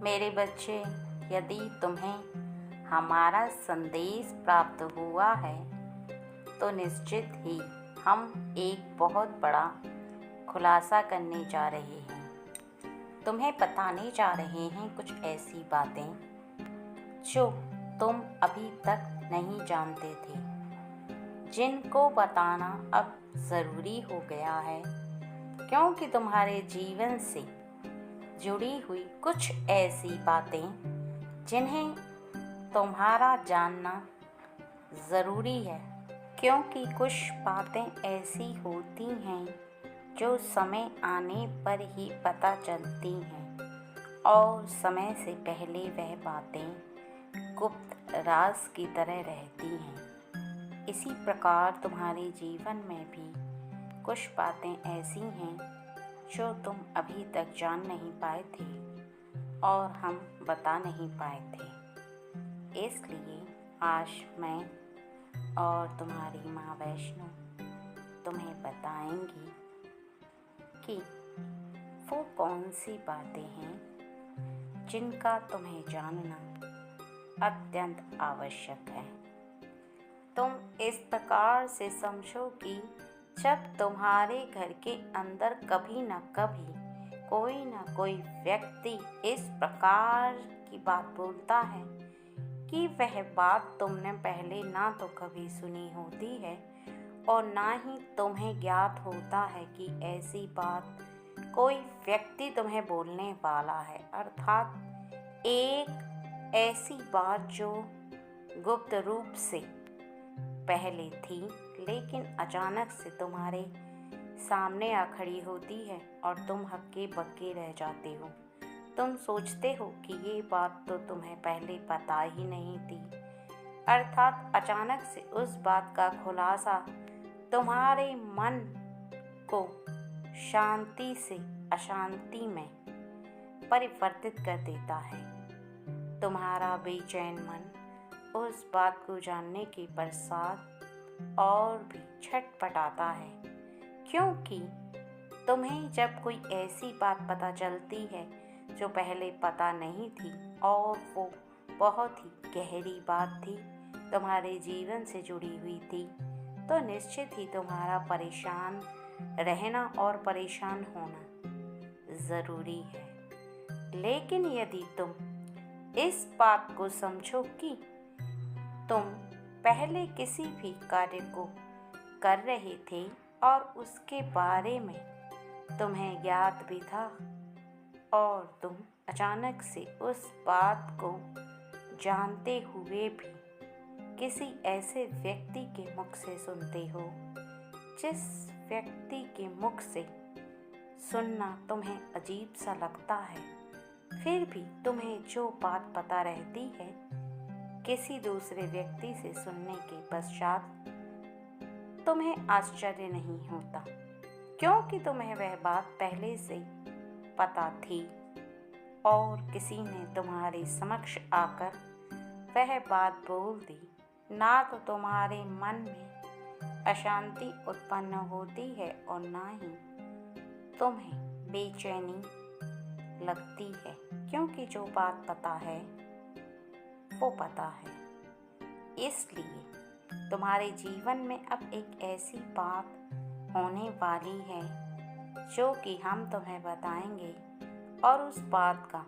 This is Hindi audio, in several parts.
मेरे बच्चे, यदि तुम्हें हमारा संदेश प्राप्त हुआ है तो निश्चित ही हम एक बहुत बड़ा खुलासा करने जा रहे हैं। तुम्हें बताने जा रहे हैं कुछ ऐसी बातें जो तुम अभी तक नहीं जानते थे, जिनको बताना अब ज़रूरी हो गया है, क्योंकि तुम्हारे जीवन से जुड़ी हुई कुछ ऐसी बातें जिन्हें तुम्हारा जानना ज़रूरी है। क्योंकि कुछ बातें ऐसी होती हैं जो समय आने पर ही पता चलती हैं और समय से पहले वह बातें गुप्त राज की तरह रहती हैं। इसी प्रकार तुम्हारे जीवन में भी कुछ बातें ऐसी हैं जो तुम अभी तक जान नहीं पाए थे और हम बता नहीं पाए थे। इसलिए आज मैं और तुम्हारी माँ वैष्णो तुम्हें बताएंगी कि वो कौन सी बातें हैं जिनका तुम्हें जानना अत्यंत आवश्यक है। तुम इस प्रकार से समझो कि जब तुम्हारे घर के अंदर कभी न कभी कोई न कोई व्यक्ति इस प्रकार की बात बोलता है कि वह बात तुमने पहले ना तो कभी सुनी होती है और ना ही तुम्हें ज्ञात होता है कि ऐसी बात कोई व्यक्ति तुम्हें बोलने वाला है, अर्थात एक ऐसी बात जो गुप्त रूप से पहले थी लेकिन अचानक से तुम्हारे सामने आ खड़ी होती है और तुम हक्के बक्के रह जाते हो। तुम सोचते हो कि ये बात तो तुम्हें पहले पता ही नहीं थी, अर्थात अचानक से उस बात का खुलासा तुम्हारे मन को शांति से अशांति में परिवर्तित कर देता है। तुम्हारा बेचैन मन उस बात को जानने के पश्चात और भी छटपटाता है, क्योंकि तुम्हें जब कोई ऐसी बात पता चलती है जो पहले पता नहीं थी और वो बहुत ही गहरी बात थी, तुम्हारे जीवन से जुड़ी हुई थी, तो निश्चित ही तुम्हारा परेशान रहना और परेशान होना ज़रूरी है। लेकिन यदि तुम इस बात को समझो कि तुम पहले किसी भी कार्य को कर रहे थे और उसके बारे में तुम्हें ज्ञात भी था और तुम अचानक से उस बात को जानते हुए भी किसी ऐसे व्यक्ति के मुख से सुनते हो जिस व्यक्ति के मुख से सुनना तुम्हें अजीब सा लगता है, फिर भी तुम्हें जो बात पता रहती है किसी दूसरे व्यक्ति से सुनने के पश्चात तुम्हें आश्चर्य नहीं होता, क्योंकि तुम्हें वह बात पहले से पता थी और किसी ने तुम्हारे समक्ष आकर वह बात बोल दी। ना तो तुम्हारे मन में अशांति उत्पन्न होती है और ना ही तुम्हें बेचैनी लगती है, क्योंकि जो बात पता है वो पता है। इसलिए तुम्हारे जीवन में अब एक ऐसी बात होने वाली है जो कि हम तुम्हें बताएंगे और उस बात का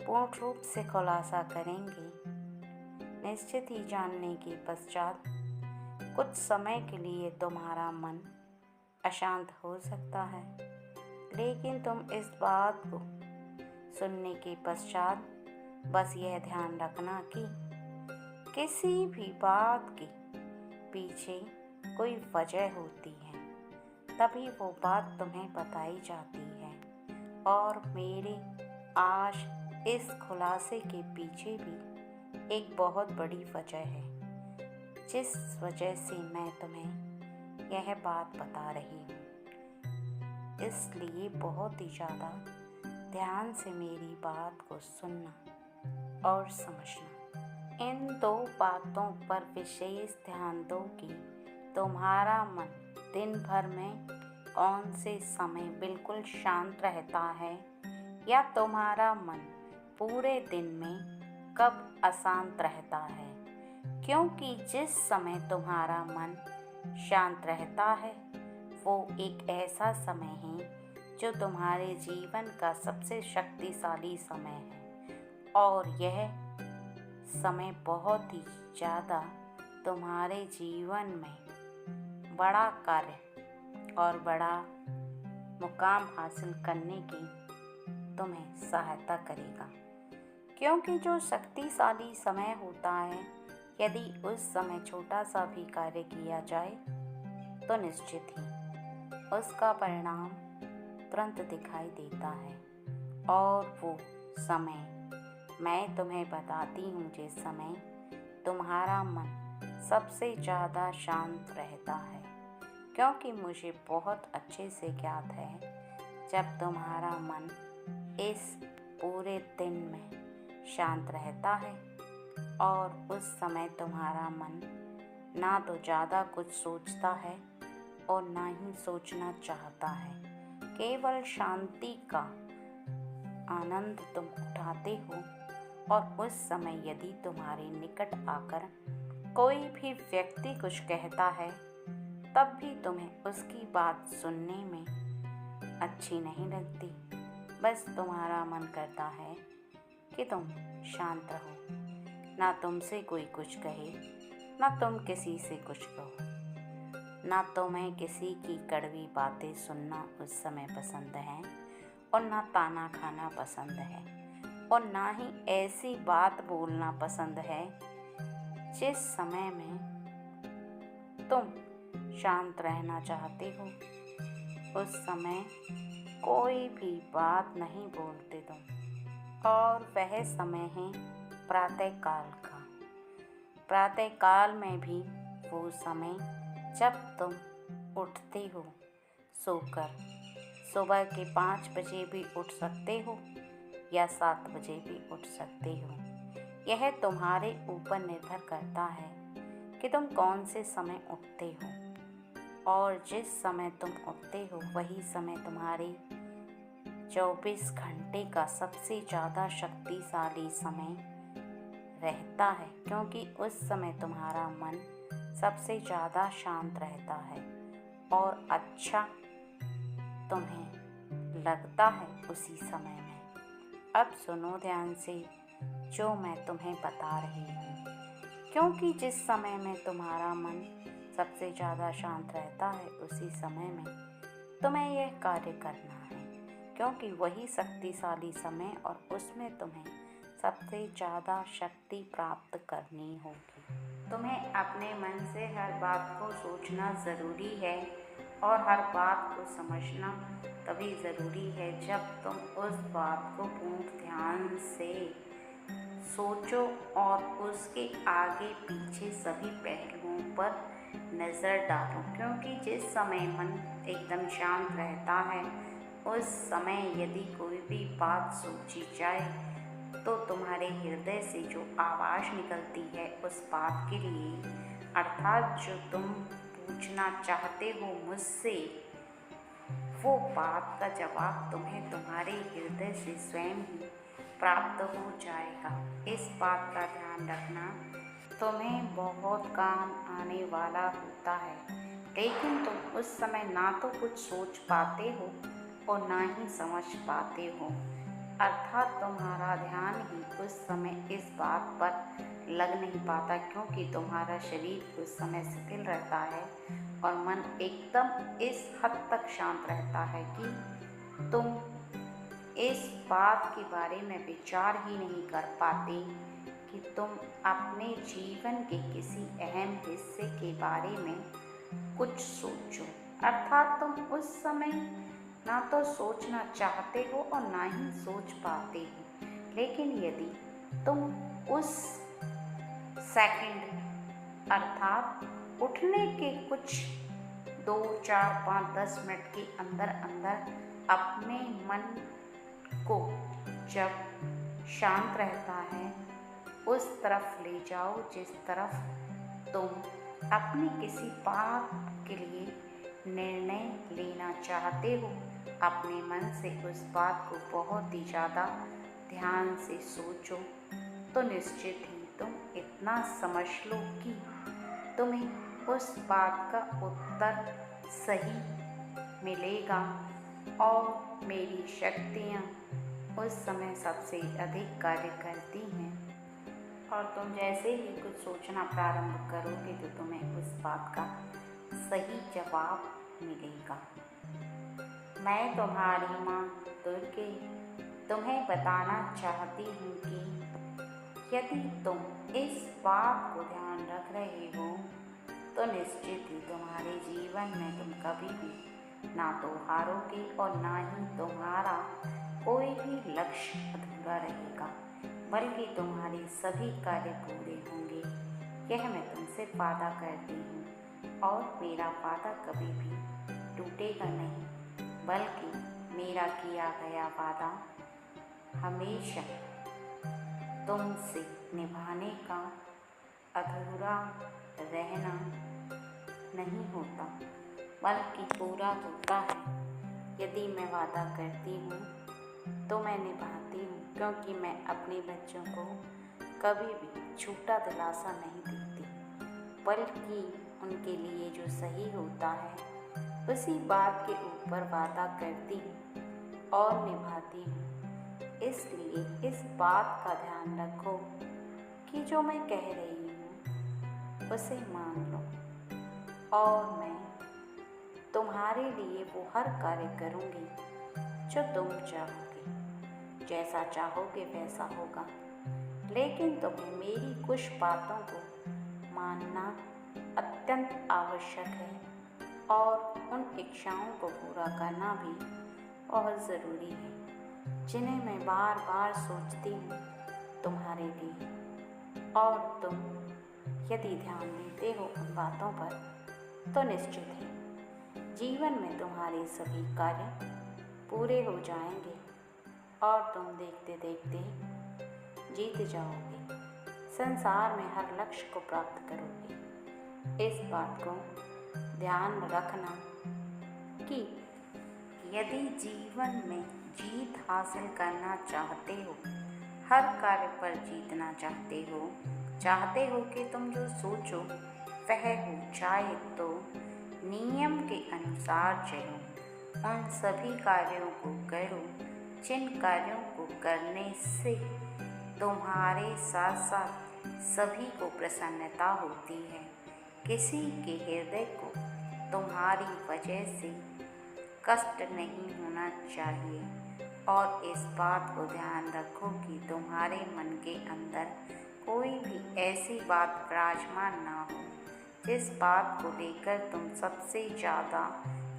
पूर्ण रूप से खुलासा करेंगे। निश्चित ही जानने के पश्चात कुछ समय के लिए तुम्हारा मन अशांत हो सकता है, लेकिन तुम इस बात को सुनने के पश्चात बस यह ध्यान रखना कि किसी भी बात के पीछे कोई वजह होती है, तभी वो बात तुम्हें बताई जाती है। और मेरे आज इस खुलासे के पीछे भी एक बहुत बड़ी वजह है, जिस वजह से मैं तुम्हें यह बात बता रही हूँ। इसलिए बहुत ही ज़्यादा ध्यान से मेरी बात को सुनना और समझना। इन दो बातों पर विशेष ध्यान दो कि तुम्हारा मन दिन भर में कौन से समय बिल्कुल शांत रहता है या तुम्हारा मन पूरे दिन में कब अशांत रहता है, क्योंकि जिस समय तुम्हारा मन शांत रहता है वो एक ऐसा समय है जो तुम्हारे जीवन का सबसे शक्तिशाली समय है। और यह समय बहुत ही ज़्यादा तुम्हारे जीवन में बड़ा कार्य और बड़ा मुकाम हासिल करने की तुम्हें सहायता करेगा। क्योंकि जो शक्तिशाली समय होता है, यदि उस समय छोटा सा भी कार्य किया जाए तो निश्चित ही उसका परिणाम तुरंत दिखाई देता है। और वो समय मैं तुम्हें बताती हूँ जिस समय तुम्हारा मन सबसे ज़्यादा शांत रहता है, क्योंकि मुझे बहुत अच्छे से ज्ञात है जब तुम्हारा मन इस पूरे दिन में शांत रहता है और उस समय तुम्हारा मन ना तो ज़्यादा कुछ सोचता है और ना ही सोचना चाहता है, केवल शांति का आनंद तुम उठाते हो। और उस समय यदि तुम्हारे निकट आकर कोई भी व्यक्ति कुछ कहता है तब भी तुम्हें उसकी बात सुनने में अच्छी नहीं लगती, बस तुम्हारा मन करता है कि तुम शांत रहो, ना तुमसे कोई कुछ कहे, ना तुम किसी से कुछ कहो, ना तुम्हें किसी की कड़वी बातें सुनना उस समय पसंद है और ना ताना खाना पसंद है और ना ही ऐसी बात बोलना पसंद है जिस समय में तुम शांत रहना चाहते हो। उस समय कोई भी बात नहीं बोलते तुम। और वह समय है प्रातःकाल का। प्रातःकाल में भी वो समय जब तुम उठते हो सोकर, सुबह के 5 बजे भी उठ सकते हो या 7 बजे भी उठ सकते हो। यह तुम्हारे ऊपर निर्भर करता है कि तुम कौन से समय उठते हो। और जिस समय तुम उठते हो वही समय तुम्हारे 24 घंटे का सबसे ज़्यादा शक्तिशाली समय रहता है, क्योंकि उस समय तुम्हारा मन सबसे ज़्यादा शांत रहता है और अच्छा तुम्हें लगता है उसी समय में। अब सुनो ध्यान से जो मैं तुम्हें बता रही हूँ, क्योंकि जिस समय में तुम्हारा मन सबसे ज़्यादा शांत रहता है उसी समय में तुम्हें यह कार्य करना है, क्योंकि वही शक्तिशाली समय और उसमें तुम्हें सबसे ज़्यादा शक्ति प्राप्त करनी होगी। तुम्हें अपने मन से हर बात को सोचना ज़रूरी है और हर बात को समझना तभी ज़रूरी है जब तुम उस बात को पूर्ण ध्यान से सोचो और उसके आगे पीछे सभी पहलुओं पर नज़र डालो। क्योंकि जिस समय मन एकदम शांत रहता है उस समय यदि कोई भी बात सोची जाए तो तुम्हारे हृदय से जो आवाज़ निकलती है उस बात के लिए, अर्थात जो तुम पूछना चाहते हो मुझसे, वो बात का जवाब तुम्हें तुम्हारे हृदय से स्वयं ही प्राप्त हो जाएगा। इस बात का ध्यान रखना, तुम्हें बहुत काम आने वाला होता है, लेकिन तुम उस समय ना तो कुछ सोच पाते हो और ना ही समझ पाते हो, अर्थात तुम्हारा ध्यान ही उस समय इस बात पर लग नहीं पाता, क्योंकि तुम्हारा शरीर उस समय शिथिल रहता है और मन एकदम इस हद तक शांत रहता है कि तुम इस बात के बारे में विचार ही नहीं कर पाते कि तुम अपने जीवन के किसी अहम हिस्से के बारे में कुछ सोचो। अर्थात तुम उस समय ना तो सोचना चाहते हो और ना ही सोच पाते हो, लेकिन यदि तुम उस सेकंड अर्थात उठने के कुछ 2, 4, 5, 10 मिनट के अंदर अंदर अपने मन को जब शांत रहता है उस तरफ ले जाओ जिस तरफ तुम अपनी किसी बात के लिए निर्णय लेना चाहते हो। अपने मन से उस बात को बहुत ही ज़्यादा ध्यान से सोचो तो निश्चित ही तुम इतना समझ लो कि तुम्हें उस बात का उत्तर सही मिलेगा और मेरी शक्तियाँ उस समय सबसे अधिक कार्य करती हैं। और तुम जैसे ही कुछ सोचना प्रारंभ करोगे तो तुम्हें उस बात का सही जवाब मिलेगा। मैं तुम्हारी माँ दुर्गे तुम्हें बताना चाहती हूँ कि यदि तुम इस बात को ध्यान रख रहे हो तो निश्चित ही तुम्हारे जीवन में तुम कभी भी ना तो हारोगे और ना ही तुम्हारा कोई भी लक्ष्य अधूरा रहेगा, बल्कि तुम्हारे सभी कार्य पूरे होंगे। यह मैं तुमसे वादा करती हूँ और मेरा वादा कभी भी टूटेगा नहीं, बल्कि मेरा किया गया वादा हमेशा तुमसे निभाने का अधूरा रहना नहीं होता, बल्कि पूरा होता है। यदि मैं वादा करती हूँ तो मैं निभाती हूँ, क्योंकि मैं अपने बच्चों को कभी भी झूठा दिलासा नहीं देती, बल्कि उनके लिए जो सही होता है उसी बात के ऊपर वादा करती हूँ और निभाती हूँ। इसलिए इस बात का ध्यान रखो कि जो मैं कह रही हूँ उसे मान लो और मैं तुम्हारे लिए वो हर कार्य करूँगी जो तुम चाहोगे। जैसा चाहोगे वैसा होगा, लेकिन तुम्हें मेरी कुछ बातों को मानना अत्यंत आवश्यक है और उन इच्छाओं को पूरा करना भी बहुत ज़रूरी है, जिन्हें मैं बार बार सोचती हूँ तुम्हारे लिए। और तुम यदि ध्यान देते हो उन बातों पर तो निश्चित ही जीवन में तुम्हारे सभी कार्य पूरे हो जाएंगे और तुम देखते देखते जीत जाओगे, संसार में हर लक्ष्य को प्राप्त करोगे। इस बात को ध्यान रखना कि यदि जीवन में जीत हासिल करना चाहते हो, हर कार्य पर जीतना चाहते हो कि तुम जो सोचो वह हो जाए, तो नियम के अनुसार चलो, उन सभी कार्यों को करो जिन कार्यों को करने से तुम्हारे साथ साथ सभी को प्रसन्नता होती है। किसी के हृदय को तुम्हारी वजह से कष्ट नहीं होना चाहिए। और इस बात को ध्यान रखो कि तुम्हारे मन के अंदर कोई भी ऐसी बात विराजमान ना हो जिस बात को लेकर तुम सबसे ज़्यादा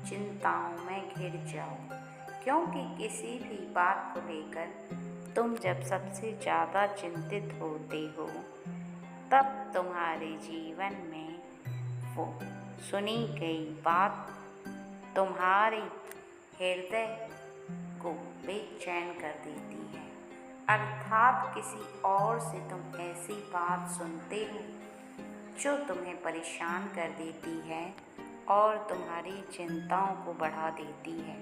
चिंताओं में घिर जाओ, क्योंकि किसी भी बात को लेकर तुम जब सबसे ज़्यादा चिंतित होते हो तब तुम्हारे जीवन में वो सुनी गई बात तुम्हारे हृदय को बेचैन कर देती है। अर्थात किसी और से तुम ऐसी बात सुनते हो जो तुम्हें परेशान कर देती है और तुम्हारी चिंताओं को बढ़ा देती है।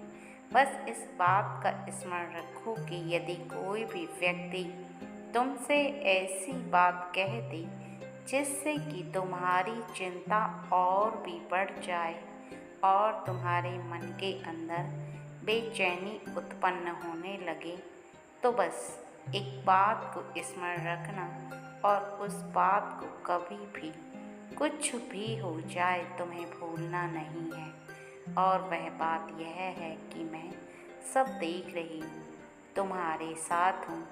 बस इस बात का स्मरण रखो कि यदि कोई भी व्यक्ति तुमसे ऐसी बात कह दे जिससे कि तुम्हारी चिंता और भी बढ़ जाए और तुम्हारे मन के अंदर बेचैनी उत्पन्न होने लगे, तो बस एक बात को स्मरण रखना और उस बात को कभी भी कुछ भी हो जाए तुम्हें भूलना नहीं है। और वह बात यह है कि मैं सब देख रही हूँ, तुम्हारे साथ हूँ,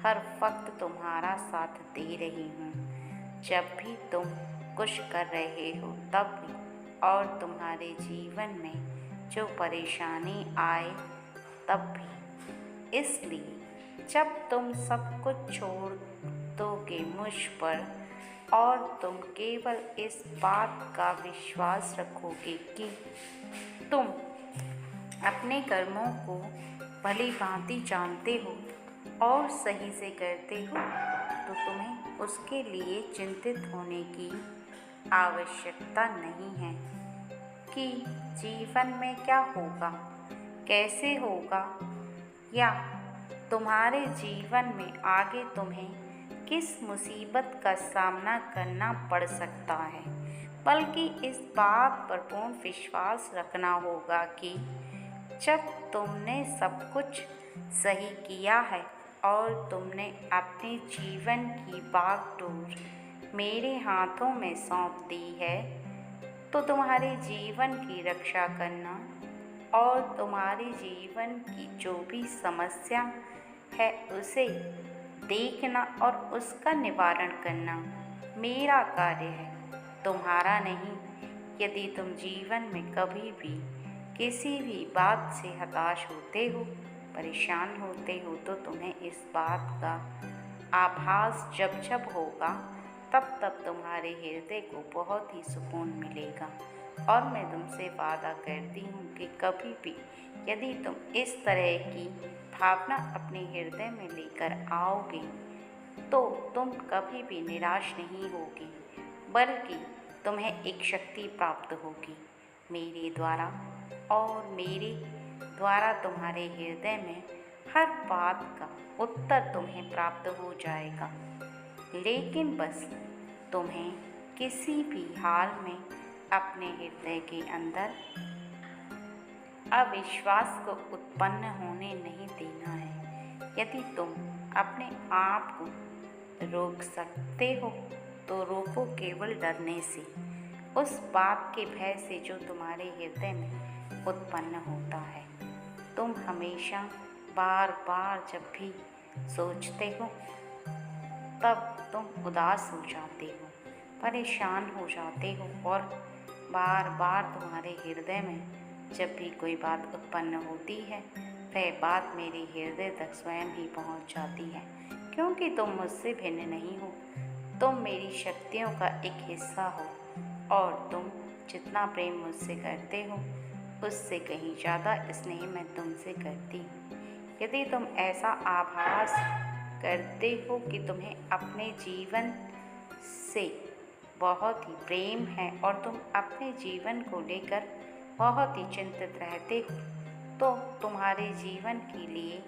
हर वक्त तुम्हारा साथ दे रही हूँ, जब भी तुम कुछ कर रहे हो तब भी, और तुम्हारे जीवन में जो परेशानी आए तब भी। इसलिए जब तुम सब कुछ छोड़ दोगे मुझ पर और तुम केवल इस बात का विश्वास रखोगे कि तुम अपने कर्मों को भली भांति जानते हो और सही से करते हो, तो तुम्हें उसके लिए चिंतित होने की आवश्यकता नहीं है कि जीवन में क्या होगा, कैसे होगा या तुम्हारे जीवन में आगे तुम्हें किस मुसीबत का सामना करना पड़ सकता है, बल्कि इस बात पर पूर्ण विश्वास रखना होगा कि जब तुमने सब कुछ सही किया है और तुमने अपने जीवन की बागडोर मेरे हाथों में सौंप दी है, तो तुम्हारे जीवन की रक्षा करना और तुम्हारे जीवन की जो भी समस्या है उसे देखना और उसका निवारण करना मेरा कार्य है, तुम्हारा नहीं। यदि तुम जीवन में कभी भी किसी भी बात से हताश होते हो, परेशान होते हो, तो तुम्हें इस बात का आभास जब जब होगा तब तब तुम्हारे हृदय को बहुत ही सुकून मिलेगा। और मैं तुमसे वादा करती हूँ कि कभी भी यदि तुम इस तरह की भावना अपने हृदय में लेकर आओगे तो तुम कभी भी निराश नहीं होगी, बल्कि तुम्हें एक शक्ति प्राप्त होगी मेरे द्वारा, और मेरे द्वारा तुम्हारे हृदय में हर बात का उत्तर तुम्हें प्राप्त हो जाएगा। लेकिन बस तुम्हें किसी भी हाल में अपने हृदय के अंदर अविश्वास को उत्पन्न होने नहीं देना है। यदि तुम अपने आप को रोक सकते हो तो रोको, केवल डरने से, उस बात के भय से जो तुम्हारे हृदय में उत्पन्न होता है। तुम हमेशा बार बार जब भी सोचते हो तब तुम उदास हो जाते हो, परेशान हो जाते हो, और बार बार तुम्हारे हृदय में जब भी कोई बात उत्पन्न होती है वह बात मेरे हृदय तक स्वयं ही पहुंच जाती है, क्योंकि तुम मुझसे भिन्न नहीं हो। तुम मेरी शक्तियों का एक हिस्सा हो और तुम जितना प्रेम मुझसे करते हो उससे कहीं ज़्यादा स्नेह मैं तुमसे करती हूँ। यदि तुम ऐसा आभास करते हो कि तुम्हें अपने जीवन से बहुत ही प्रेम है और तुम अपने जीवन को लेकर बहुत ही चिंतित रहते हो, तो तुम्हारे जीवन के लिए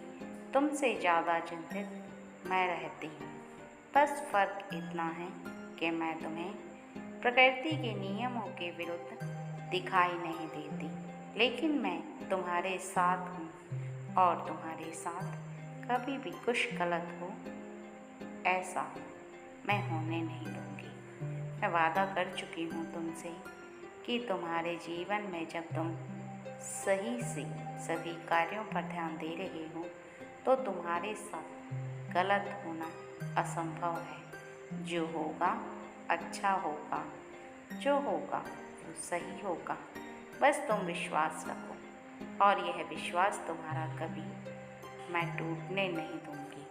तुमसे ज़्यादा चिंतित मैं रहती हूँ। बस फ़र्क इतना है कि मैं तुम्हें प्रकृति के नियमों के विरुद्ध दिखाई नहीं देती, लेकिन मैं तुम्हारे साथ हूँ और तुम्हारे साथ कभी भी कुछ गलत हो ऐसा मैं होने नहीं दूँगी। मैं वादा कर चुकी हूँ तुमसे कि तुम्हारे जीवन में जब तुम सही से सभी कार्यों पर ध्यान दे रहे हो तो तुम्हारे साथ गलत होना असंभव है। जो होगा अच्छा होगा, जो होगा वो सही होगा। बस तुम विश्वास रखो और यह विश्वास तुम्हारा कभी मैं टूटने नहीं दूँगी।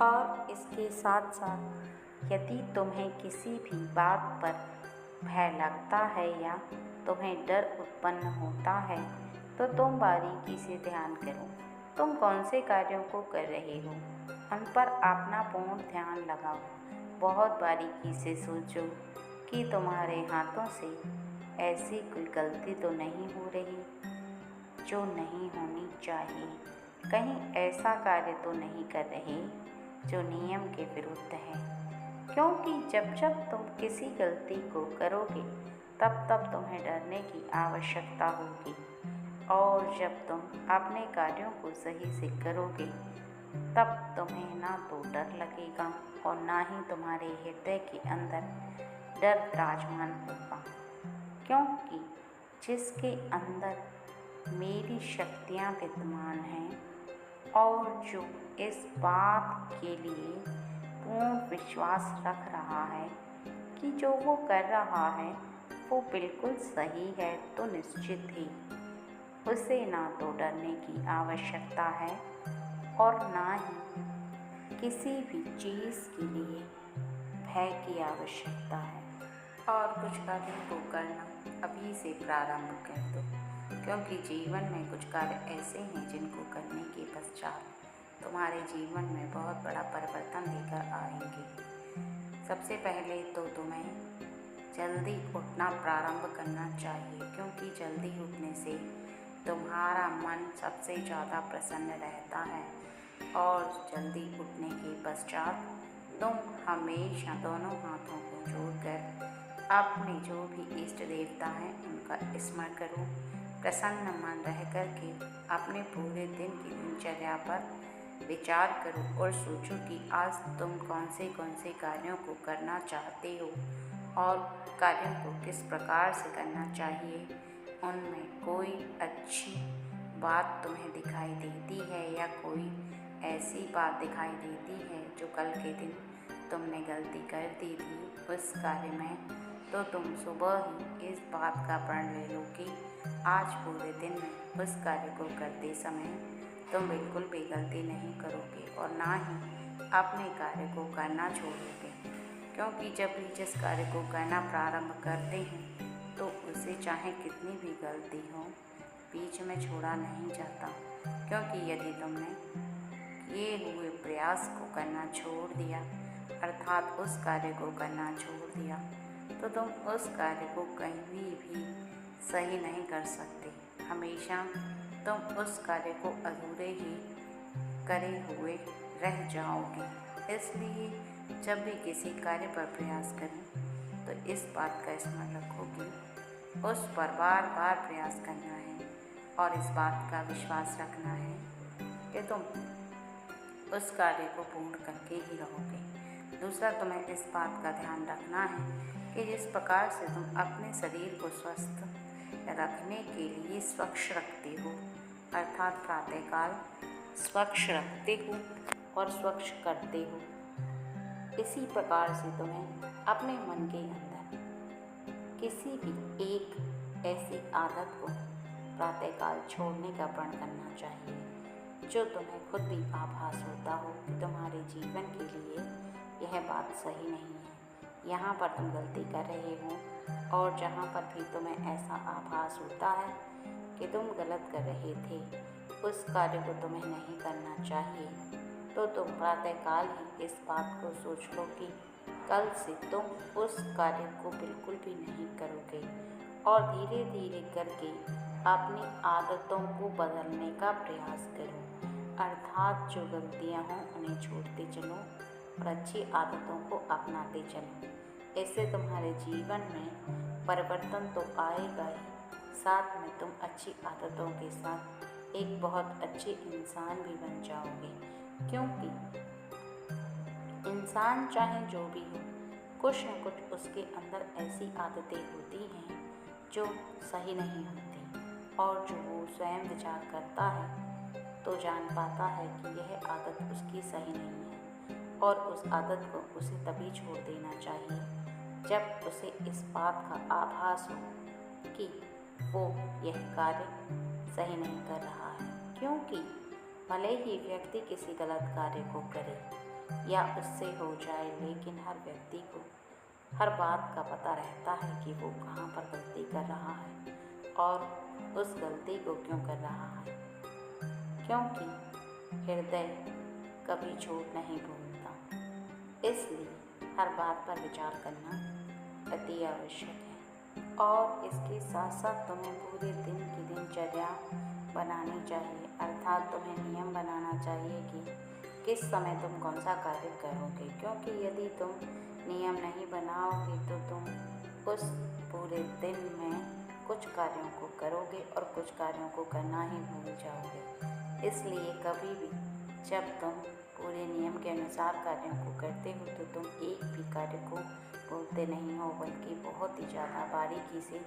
और इसके साथ साथ यदि तुम्हें किसी भी बात पर भय लगता है या तुम्हें डर उत्पन्न होता है तो तुम बारीकी से ध्यान करो। तुम कौन से कार्यों को कर रहे हो उन पर अपना पूर्ण ध्यान लगाओ। बहुत बारीकी से सोचो कि तुम्हारे हाथों से ऐसी कोई गलती तो नहीं हो रही जो नहीं होनी चाहिए। कहीं ऐसा कार्य तो नहीं कर रहे जो नियम के विरुद्ध है, क्योंकि जब जब तुम किसी गलती को करोगे तब तब तुम्हें डरने की आवश्यकता होगी, और जब तुम अपने कार्यों को सही से करोगे तब तुम्हें ना तो डर लगेगा और ना ही तुम्हारे हृदय के अंदर डर विराजमान होगा, क्योंकि जिसके अंदर मेरी शक्तियाँ विद्यमान हैं और जो इस बात के लिए पूर्ण विश्वास रख रहा है कि जो वो कर रहा है वो बिल्कुल सही है, तो निश्चित ही उसे ना तो डरने की आवश्यकता है और ना ही किसी भी चीज़ के लिए भय की आवश्यकता है। और कुछ कार्यों को करना अभी से प्रारंभ कर दो, क्योंकि जीवन में कुछ कार्य ऐसे हैं जिनको करने के पश्चात तुम्हारे जीवन में बहुत बड़ा परिवर्तन लेकर आएंगे। सबसे पहले तो तुम्हें जल्दी उठना प्रारंभ करना चाहिए, क्योंकि जल्दी उठने से तुम्हारा मन सबसे ज़्यादा प्रसन्न रहता है और जल्दी उठने के पश्चात तुम हमेशा दोनों हाथों को जोड़कर अपने जो भी इष्ट देवता हैं उनका स्मरण करो। प्रसन्न मन रह कर के अपने पूरे दिन की दिनचर्या पर विचार करो और सोचो कि आज तुम कौन से कार्यों को करना चाहते हो और कार्यों को किस प्रकार से करना चाहिए। उनमें कोई अच्छी बात तुम्हें दिखाई देती है या कोई ऐसी बात दिखाई देती है जो कल के दिन तुमने गलती कर दी थी उस कार्य में, तो तुम सुबह ही इस बात का प्रण ले लो कि आज पूरे दिन में उस कार्य को करते समय तुम बिल्कुल भी गलती नहीं करोगे और ना ही अपने कार्य को करना छोड़ोगे, क्योंकि जब भी जिस कार्य को करना प्रारंभ करते हैं तो उसे चाहे कितनी भी गलती हो बीच में छोड़ा नहीं जाता। क्योंकि यदि तुमने किए हुए प्रयास को करना छोड़ दिया अर्थात उस कार्य को करना छोड़ दिया तो तुम उस कार्य को कहीं भी सही नहीं कर सकते। हमेशा तुम उस कार्य को अधूरे ही करे हुए रह जाओगे। इसलिए जब भी किसी कार्य पर प्रयास करें तो इस बात का स्मरण रखो कि उस पर बार बार प्रयास करना है और इस बात का विश्वास रखना है कि तुम उस कार्य को पूर्ण करके ही रहोगे। दूसरा, तुम्हें इस बात का ध्यान रखना है कि जिस प्रकार से तुम अपने शरीर को स्वस्थ रखने के लिए स्वच्छ रखते हो अर्थात प्रातःकाल स्वच्छ रखते हो और स्वच्छ करते हो, इसी प्रकार से तुम्हें अपने मन के अंदर किसी भी एक ऐसी आदत को प्रातःकाल छोड़ने का प्रण करना चाहिए जो तुम्हें खुद भी आभास होता हो कि तुम्हारे जीवन के लिए यह बात सही नहीं है, यहाँ पर तुम गलती कर रहे हो। और जहाँ पर भी तुम्हें ऐसा आभास होता है कि तुम गलत कर रहे थे, उस कार्य को तुम्हें नहीं करना चाहिए, तो तुम प्रातःकाल ही इस बात को सोच लो कि कल से तुम उस कार्य को बिल्कुल भी नहीं करोगे और धीरे धीरे करके अपनी आदतों को बदलने का प्रयास करो। अर्थात जो गलतियाँ हों उन्हें छोड़ते चलो और अच्छी आदतों को अपनाते चलो। इससे तुम्हारे जीवन में परिवर्तन तो आएगा ही, साथ में तुम अच्छी आदतों के साथ एक बहुत अच्छे इंसान भी बन जाओगे। क्योंकि इंसान चाहे जो भी हो, कुछ न कुछ उसके अंदर ऐसी आदतें होती हैं जो सही नहीं होती और जो वो स्वयं विचार करता है तो जान पाता है कि यह आदत उसकी सही नहीं है और उस आदत को उसे तभी छोड़ देना चाहिए जब उसे इस बात का आभास हो कि वो यह कार्य सही नहीं कर रहा है। क्योंकि भले ही व्यक्ति किसी गलत कार्य को करे या उससे हो जाए, लेकिन हर व्यक्ति को हर बात का पता रहता है कि वो कहाँ पर गलती कर रहा है और उस गलती को क्यों कर रहा है। क्योंकि हृदय कभी झूठ नहीं बोलता, इसलिए हर बात पर विचार करना अति आवश्यक है। और इसके साथ साथ तुम्हें पूरे दिन की दिनचर्या बनानी चाहिए, अर्थात तुम्हें नियम बनाना चाहिए कि किस समय तुम कौन सा कार्य करोगे। क्योंकि यदि तुम नियम नहीं बनाओगे तो तुम उस पूरे दिन में कुछ कार्यों को करोगे और कुछ कार्यों को करना ही भूल जाओगे। इसलिए कभी भी जब तुम पूरे नियम के अनुसार कार्यों को करते हो तो तुम एक भी कार्य को भूलते नहीं हो, बल्कि बहुत ही ज़्यादा बारीकी से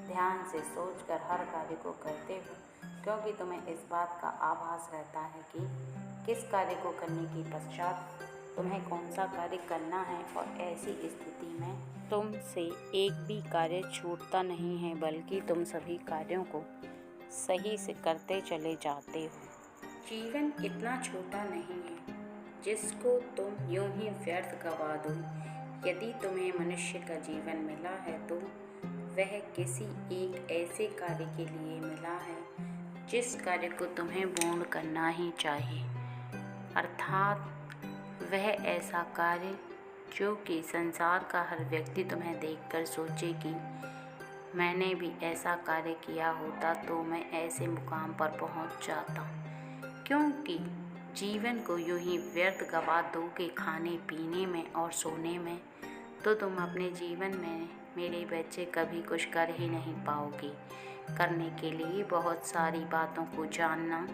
ध्यान से सोचकर हर कार्य को करते हो। क्योंकि तुम्हें इस बात का आभास रहता है कि किस कार्य को करने के पश्चात तुम्हें कौन सा कार्य करना है और ऐसी स्थिति में तुमसे एक भी कार्य छूटता नहीं है, बल्कि तुम सभी कार्यों को सही से करते चले जाते हो। जीवन इतना छोटा नहीं है जिसको तुम यूं ही व्यर्थ गवा दो। यदि तुम्हें मनुष्य का जीवन मिला है तो वह किसी एक ऐसे कार्य के लिए मिला है जिस कार्य को तुम्हें पूर्ण करना ही चाहिए, अर्थात वह ऐसा कार्य जो कि संसार का हर व्यक्ति तुम्हें देखकर सोचे कि मैंने भी ऐसा कार्य किया होता तो मैं ऐसे मुकाम पर पहुंच जाता। क्योंकि जीवन को यूं ही व्यर्थ गवा दोगे खाने पीने में और सोने में, तो तुम अपने जीवन में मेरे बच्चे कभी कुछ कर ही नहीं पाओगे। करने के लिए बहुत सारी बातों को जानना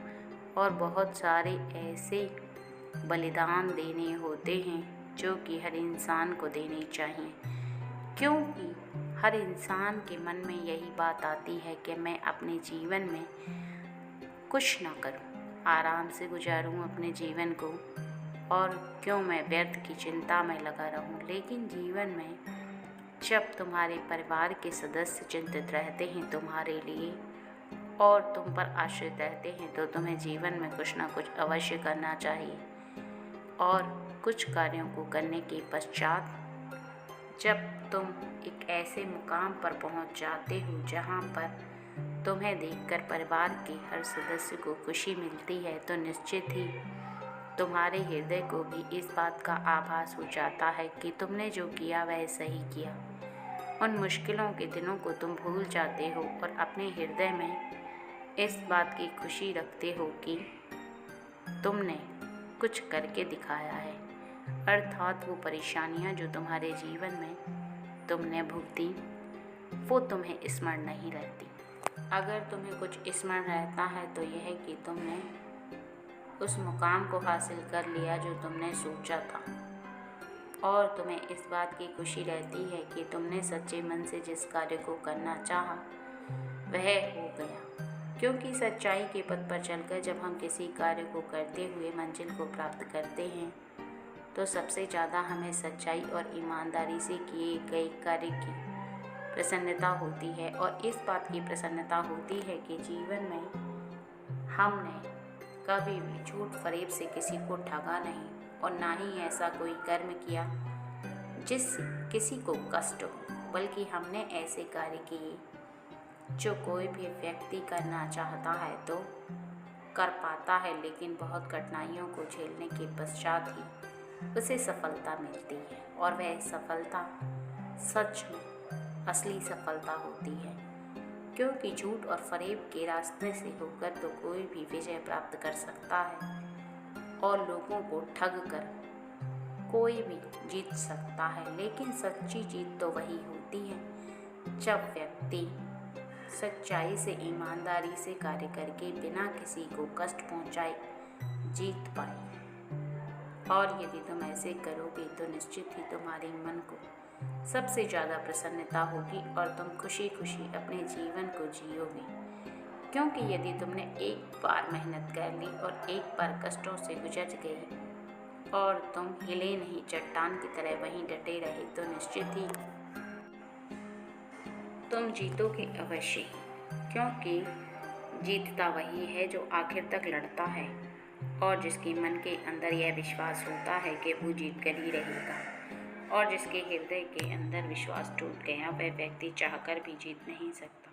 और बहुत सारे ऐसे बलिदान देने होते हैं जो कि हर इंसान को देने चाहिए, क्योंकि हर इंसान के मन में यही बात आती है कि मैं अपने जीवन में कुछ ना करूं, आराम से गुजारूं अपने जीवन को, और क्यों मैं व्यर्थ की चिंता में लगा रहूं। लेकिन जीवन में जब तुम्हारे परिवार के सदस्य चिंतित रहते हैं तुम्हारे लिए और तुम पर आश्रित रहते हैं, तो तुम्हें जीवन में कुछ ना कुछ अवश्य करना चाहिए। और कुछ कार्यों को करने के पश्चात जब तुम एक ऐसे मुकाम पर पहुंच जाते हो जहां पर तुम्हें देखकर परिवार के हर सदस्य को खुशी मिलती है, तो निश्चित ही तुम्हारे हृदय को भी इस बात का आभास हो जाता है कि तुमने जो किया वह सही किया। उन मुश्किलों के दिनों को तुम भूल जाते हो और अपने हृदय में इस बात की खुशी रखते हो कि तुमने कुछ करके दिखाया है, अर्थात वो परेशानियां जो तुम्हारे जीवन में तुमने भुगती वो तुम्हें स्मरण नहीं रहती। अगर तुम्हें कुछ स्मरण रहता है तो यह कि तुमने उस मुकाम को हासिल कर लिया जो तुमने सोचा था, और तुम्हें इस बात की खुशी रहती है कि तुमने सच्चे मन से जिस कार्य को करना चाहा वह हो गया। क्योंकि सच्चाई के पथ पर चलकर जब हम किसी कार्य को करते हुए मंजिल को प्राप्त करते हैं, तो सबसे ज़्यादा हमें सच्चाई और ईमानदारी से किए गए कार्य की प्रसन्नता होती है। और इस बात की प्रसन्नता होती है कि जीवन में हमने कभी भी झूठ फरेब से किसी को ठगा नहीं, और ना ही ऐसा कोई कर्म किया जिससे किसी को कष्ट हो, बल्कि हमने ऐसे कार्य किए जो कोई भी व्यक्ति करना चाहता है तो कर पाता है, लेकिन बहुत कठिनाइयों को झेलने के पश्चात ही उसे सफलता मिलती है। और वह सफलता सच में असली सफलता होती है, क्योंकि झूठ और फरेब के रास्ते से होकर तो कोई भी विजय प्राप्त कर सकता है और लोगों को ठग कर कोई भी जीत सकता है। लेकिन सच्ची जीत तो वही होती है जब व्यक्ति सच्चाई से ईमानदारी से कार्य करके बिना किसी को कष्ट पहुंचाए जीत पाए। और यदि तुम ऐसे करोगे तो निश्चित ही तुम्हारे मन को सबसे ज़्यादा प्रसन्नता होगी और तुम खुशी खुशी अपने जीवन को जियोगे। क्योंकि यदि तुमने एक बार मेहनत कर ली और एक बार कष्टों से गुजर गई और तुम हिले नहीं, चट्टान की तरह वहीं डटे रहे, तो निश्चित ही तुम जीतोगे अवश्य, क्योंकि जीतता वही है जो आखिर तक लड़ता है और जिसके मन के अंदर यह विश्वास होता है कि वो जीत कर ही रहेगा। और जिसके हृदय के अंदर विश्वास टूट गया वह व्यक्ति चाहकर भी जीत नहीं सकता।